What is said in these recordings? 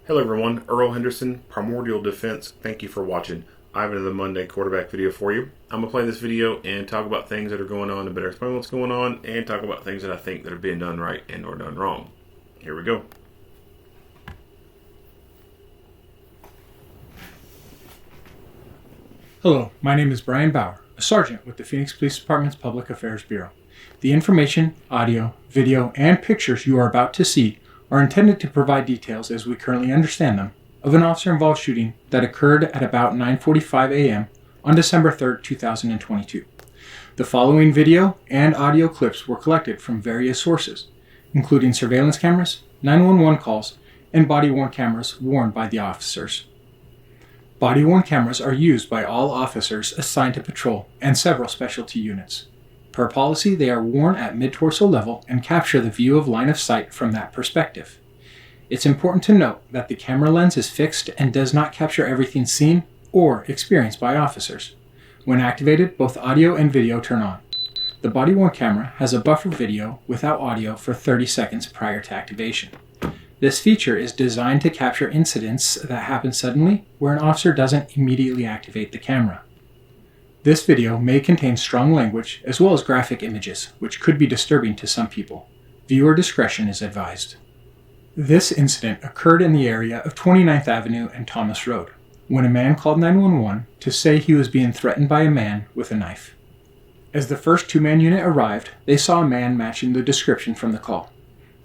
Hello everyone, Earl Henderson, Primordial Defense. Thank you for watching. I have another Monday quarterback video for you. I'm going to play this video and talk about things that are going on and better explain what's going on and talk about things that I think that are being done right and or done wrong. Here we go. Hello, my name is Brian Bauer, a sergeant with the Phoenix Police Department's Public Affairs Bureau. The information, audio, video, and pictures you are about to see are intended to provide details, as we currently understand them, of an officer-involved shooting that occurred at about 9:45 a.m. on December 3rd, 2022. The following video and audio clips were collected from various sources, including surveillance cameras, 911 calls, and body-worn cameras worn by the officers. Body-worn cameras are used by all officers assigned to patrol and several specialty units. Per policy, they are worn at mid-torso level and capture the view of line of sight from that perspective. It's important to note that the camera lens is fixed and does not capture everything seen or experienced by officers. When activated, both audio and video turn on. The body-worn camera has a buffer video without audio for 30 seconds prior to activation. This feature is designed to capture incidents that happen suddenly where an officer doesn't immediately activate the camera. This video may contain strong language as well as graphic images, which could be disturbing to some people. Viewer discretion is advised. This incident occurred in the area of 29th Avenue and Thomas Road, when a man called 911 to say he was being threatened by a man with a knife. As the first two-man unit arrived, they saw a man matching the description from the call.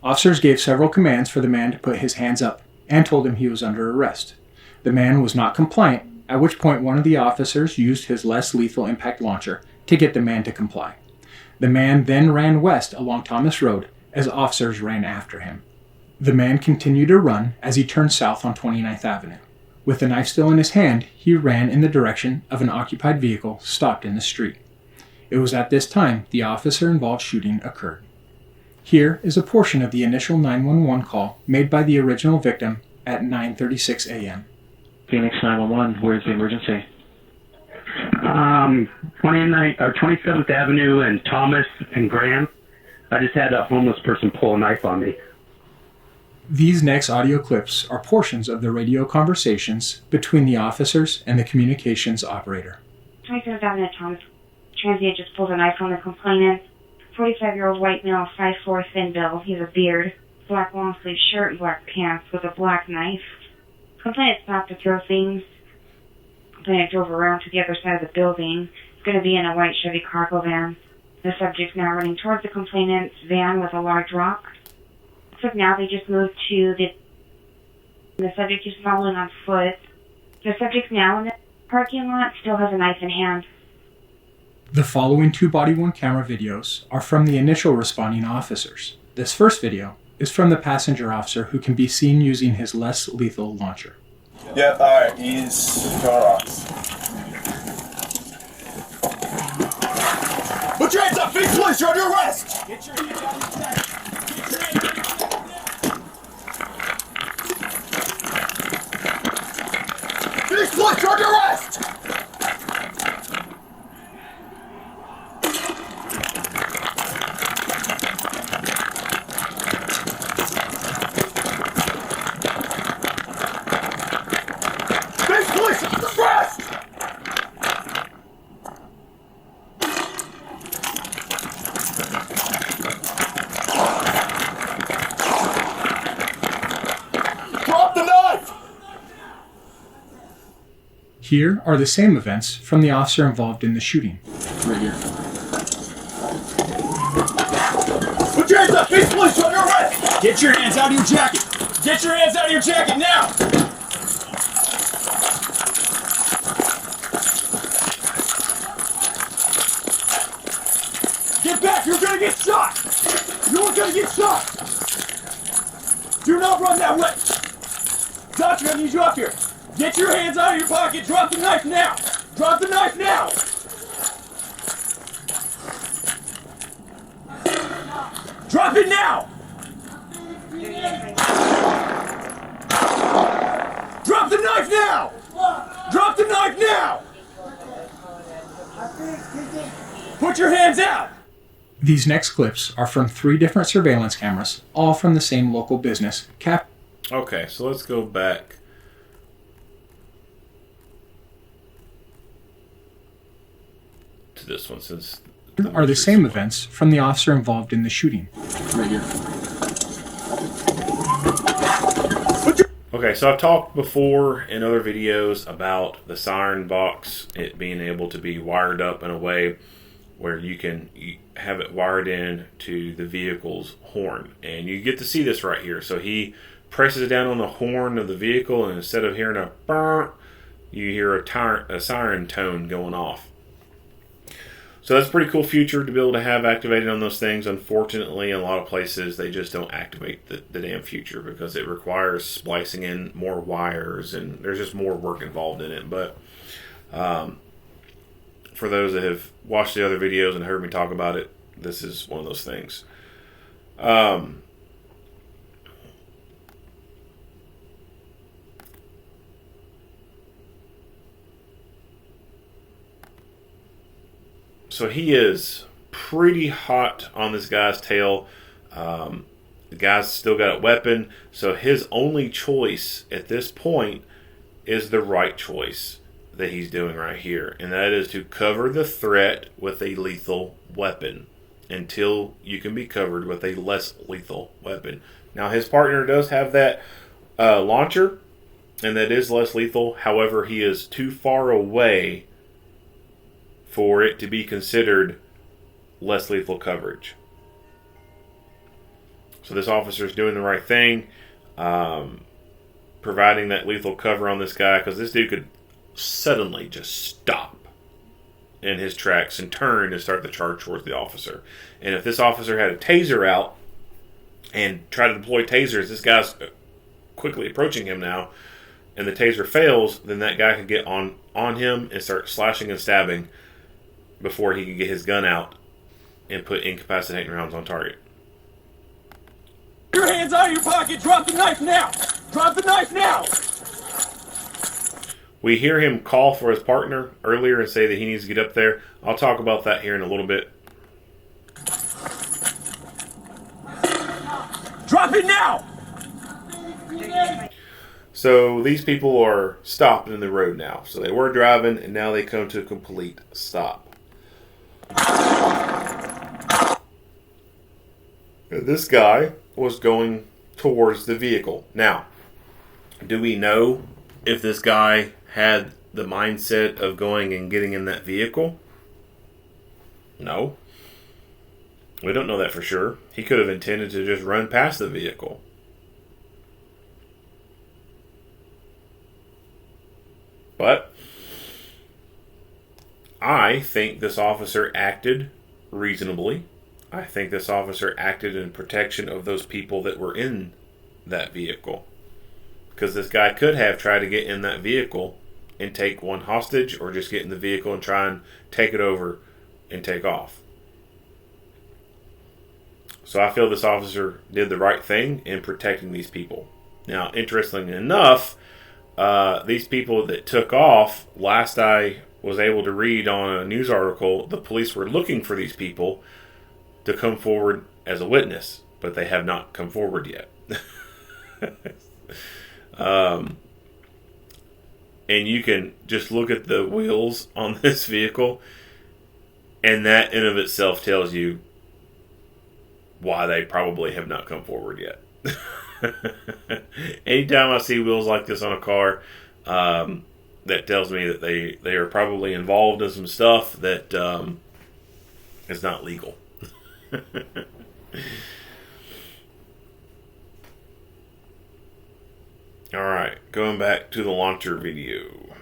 Officers gave several commands for the man to put his hands up and told him he was under arrest. The man was not compliant, at which point one of the officers used his less lethal impact launcher to get the man to comply. The man then ran west along Thomas Road as officers ran after him. The man continued to run as he turned south on 29th Avenue. With the knife still in his hand, he ran in the direction of an occupied vehicle stopped in the street. It was at this time the officer-involved shooting occurred. Here is a portion of the initial 911 call made by the original victim at 9:36 a.m. Phoenix 911, where's the emergency? 27th Avenue and Thomas and Graham. I just had a homeless person pull a knife on me. These next audio clips are portions of the radio conversations between the officers and the communications operator. 27th Avenue, Thomas. Transient just pulled a knife on the complainant. 45-year-old white male, 5'4", thin build. He has a beard, black long-sleeve shirt, and black pants with a black knife. Complainant stopped to throw things. Complainant drove around to the other side of the building. He's going to be in a white Chevy cargo van. The subject's now running towards the complainant's van with a large rock. Looks like now they just moved to the subject is following on foot. The subject's now in the parking lot, still has a knife in hand. The following two body-worn camera videos are from the initial responding officers. This first video is from the passenger officer who can be seen using his less lethal launcher. Yep, alright, he's throwing rocks. Put your hands up, Phoenix Police, you're under arrest! Get your hands out of your jacket! Get your hands out! Phoenix Police, you're under arrest! Here are the same events from the officer involved in the shooting. Right here. Put your hands up, Phoenix Police, you're under arrest! Get your hands out of your jacket! Get your hands out of your jacket now! Get back! You're gonna get shot! You're gonna get shot! Do not run that way! Doctor, I need you up here! Get your hands out of your pocket! Drop the knife now! Drop the knife now! Drop it now! Drop the knife now! Drop the knife now! Put your hands out! These next clips are from 3 different surveillance cameras, all from the same local business, Okay, so let's go back to this one since Are the same events from the officer involved in the shooting. Right here. Okay, so I've talked before in other videos about the siren box, it being able to be wired up in a way where you can have it wired in to the vehicle's horn. And you get to see this right here. So he presses down on the horn of the vehicle, and instead of hearing a burr, you hear a siren tone going off. So that's a pretty cool feature to be able to have activated on those things. Unfortunately, in a lot of places, they just don't activate the damn feature because it requires splicing in more wires, and there's just more work involved in it. But for those that have watched the other videos and heard me talk about it, this is one of those things. So he is pretty hot on this guy's tail. The guy's still got a weapon, so his only choice at this point is the right choice that he's doing right here, and that is to cover the threat with a lethal weapon until you can be covered with a less lethal weapon. Now, his partner does have that launcher, and that is less lethal. However, he is too far away for it to be considered less lethal coverage. So this officer is doing the right thing, providing that lethal cover on this guy, because this dude could suddenly just stop in his tracks and turn and start the charge towards the officer. And if this officer had a taser out and tried to deploy tasers, this guy's quickly approaching him now, and the taser fails, then that guy could get on him and start slashing and stabbing before he could get his gun out and put incapacitating rounds on target. Your hands out of your pocket! Drop the knife now! Drop the knife now! We hear him call for his partner earlier and say that he needs to get up there. I'll talk about that here in a little bit. Drop it now! So these people are stopped in the road now. So they were driving, and now they come to a complete stop. This guy was going towards the vehicle. Now, do we know if this guy had the mindset of going and getting in that vehicle? No. We don't know that for sure. He could have intended to just run past the vehicle. But I think this officer acted reasonably. I think this officer acted in protection of those people that were in that vehicle. Because this guy could have tried to get in that vehicle and take one hostage, or just get in the vehicle and try and take it over and take off. So I feel this officer did the right thing in protecting these people. Now, interestingly enough, these people that took off, last I was able to read on a news article, the police were looking for these people to come forward as a witness, but they have not come forward yet. And you can just look at the wheels on this vehicle, and that in of itself tells you why they probably have not come forward yet. Anytime I see wheels like this on a car, that tells me that they are probably involved in some stuff that is not legal. Alright, going back to the launcher video.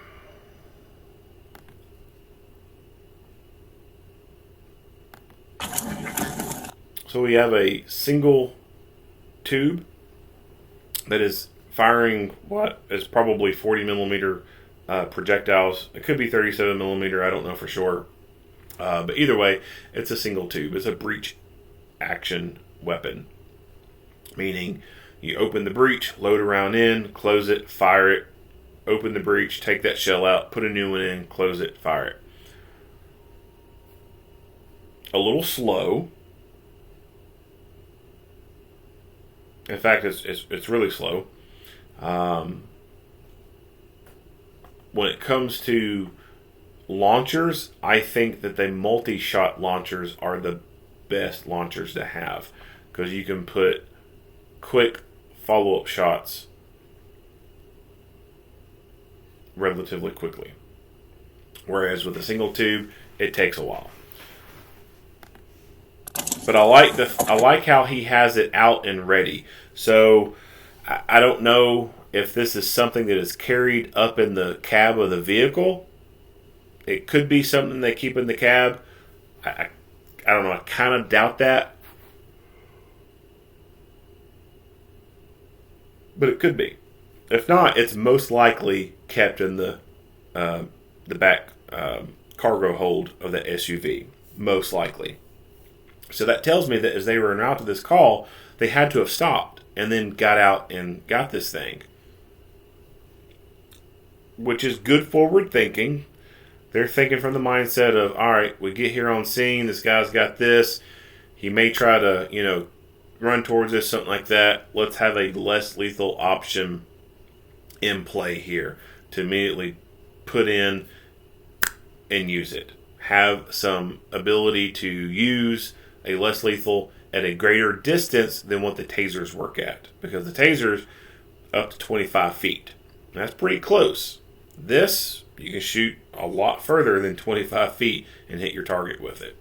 So we have a single tube that is firing what is probably 40 millimeter projectiles. It could be 37 millimeter, I don't know for sure. But either way, it's a single tube. It's a breech action weapon. Meaning, you open the breech, load a round in, close it, fire it, open the breech, take that shell out, put a new one in, close it, fire it. A little slow. In fact, it's really slow. When it comes to launchers, I think that the multi-shot launchers are the best launchers to have, because you can put quick follow-up shots relatively quickly. Whereas with a single tube, it takes a while. But I like how he has it out and ready. So I don't know if this is something that is carried up in the cab of the vehicle. It could be something they keep in the cab. I don't know. I kind of doubt that. But it could be. If not, it's most likely kept in the back cargo hold of the SUV. Most likely. So that tells me that as they were en route to this call, they had to have stopped and then got out and got this thing. Which is good forward thinking. They're thinking from the mindset of, all right, we get here on scene, this guy's got this. He may try to, run towards us, something like that. Let's have a less lethal option in play here to immediately put in and use it. Have some ability to use a less lethal at a greater distance than what the tasers work at. Because the tasers up to 25 feet. That's pretty close. This, you can shoot a lot further than 25 feet and hit your target with it.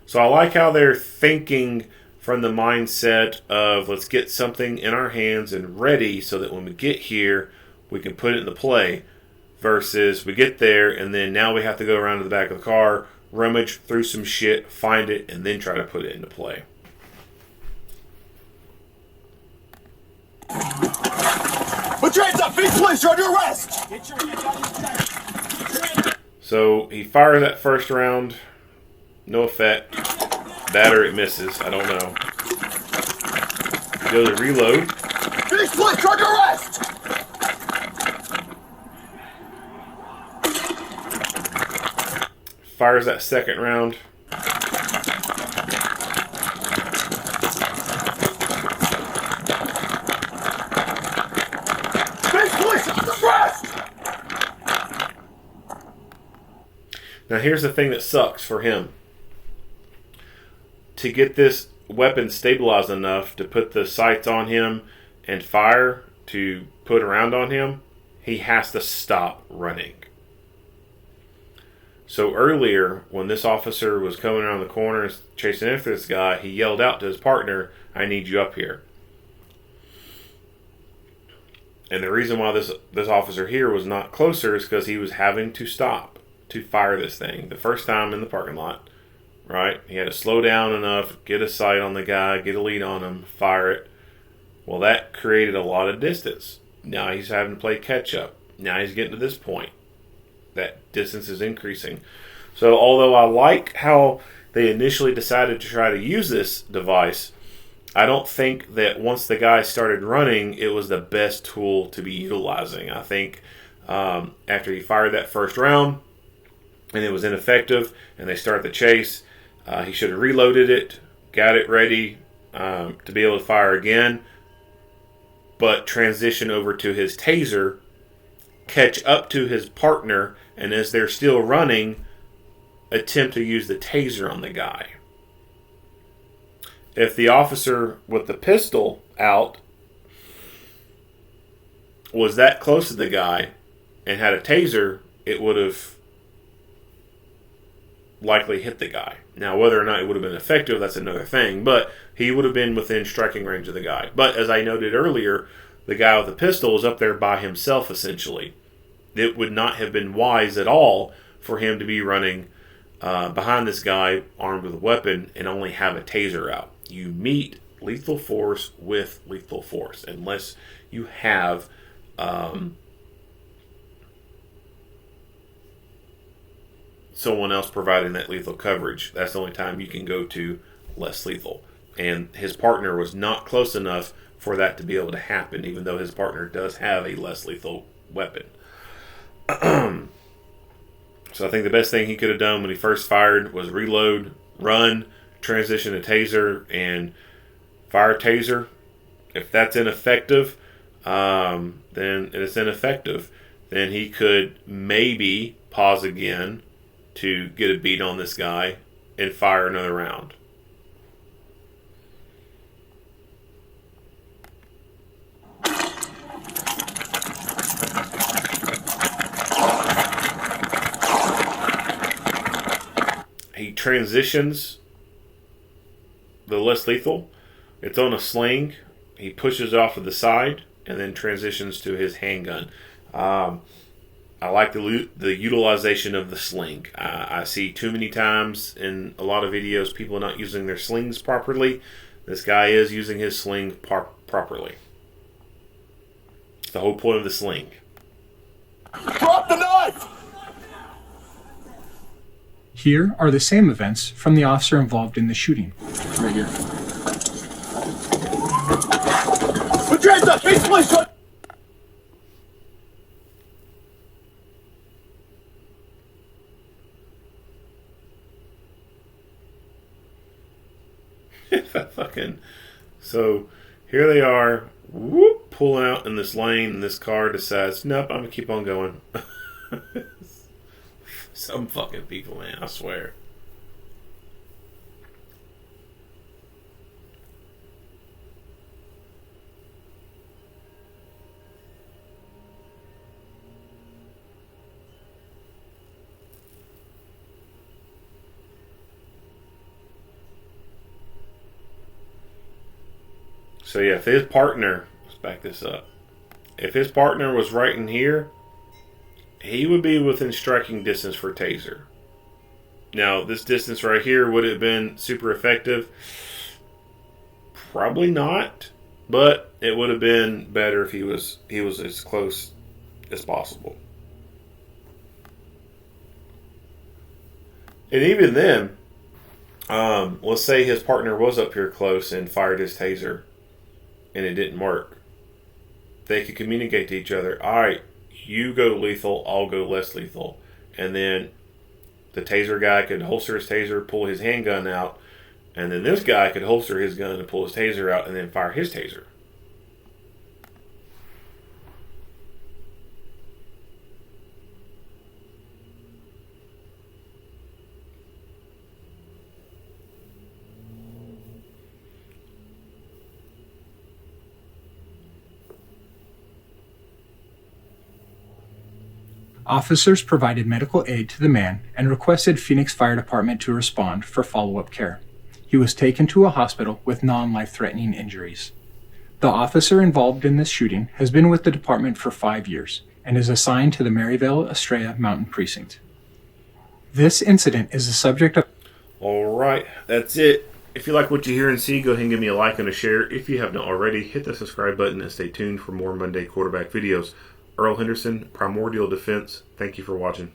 So I like how they're thinking from the mindset of let's get something in our hands and ready so that when we get here, we can put it into play. Versus we get there and then now we have to go around to the back of the car, rummage through some shit, find it, and then try to put it into play. Put your hands up, feet, please. You're under arrest. Get your hands out of your neck. So he fires that first round, no effect. That or it misses, I don't know. Goes to reload. Feet, please. You're under arrest. Fires that second round. Now here's the thing that sucks for him. To get this weapon stabilized enough to put the sights on him and fire to put around on him, he has to stop running. So earlier, when this officer was coming around the corner chasing after this guy, he yelled out to his partner, "I need you up here." And the reason why this officer here was not closer is because he was having to stop to fire this thing. The first time in the parking lot, right? He had to slow down enough, get a sight on the guy, get a lead on him, fire it. Well, that created a lot of distance. Now he's having to play catch up. Now he's getting to this point. That distance is increasing. So although I like how they initially decided to try to use this device, I don't think that once the guy started running, it was the best tool to be utilizing. I think after he fired that first round and it was ineffective and they start the chase, he should have reloaded it, got it ready to be able to fire again, but transition over to his taser, catch up to his partner, and as they're still running, attempt to use the taser on the guy. If the officer with the pistol out was that close to the guy and had a taser, it would have likely hit the guy. Now, whether or not it would have been effective, that's another thing, but he would have been within striking range of the guy. But as I noted earlier, the guy with the pistol was up there by himself, essentially. It would not have been wise at all for him to be running behind this guy armed with a weapon and only have a taser out. You meet lethal force with lethal force unless you have someone else providing that lethal coverage. That's the only time you can go to less lethal. And his partner was not close enough for that to be able to happen, even though his partner does have a less lethal weapon. So I think the best thing he could have done when he first fired was reload, run, transition to taser, and fire taser. If that's ineffective, then it's ineffective. Then he could maybe pause again to get a beat on this guy and fire another round. He transitions the less lethal. It's on a sling. He pushes it off to the side and then transitions to his handgun. I like the utilization of the sling. I see too many times in a lot of videos people not using their slings properly. This guy is using his sling properly. It's the whole point of the sling. Drop the knife! Here are the same events from the officer involved in the shooting. Right here. Put your hands up! Face police! Fucking. So here they are, whoop, pulling out in this lane, and this car decides, nope, I'm gonna keep on going. Some fucking people, man, I swear. So yeah, if his partner, let's back this up. If his partner was right in here, he would be within striking distance for taser. Now, this distance right here, would it have been super effective? Probably not, but it would have been better if he was as close as possible. And even then, let's say his partner was up here close and fired his taser and it didn't work. They could communicate to each other, all right, you go lethal, I'll go less lethal. And then the taser guy could holster his taser, pull his handgun out, and then this guy could holster his gun and pull his taser out and then fire his taser. Officers provided medical aid to the man and requested Phoenix Fire Department to respond for follow-up care. He was taken to a hospital with non-life-threatening injuries. The officer involved in this shooting has been with the department for 5 years and is assigned to the Maryvale Estrella Mountain Precinct. This incident is the subject of... Alright, that's it. If you like what you hear and see, go ahead and give me a like and a share. If you have not already, hit the subscribe button and stay tuned for more Monday quarterback videos. Earl Henderson, Primordial Defense. Thank you for watching.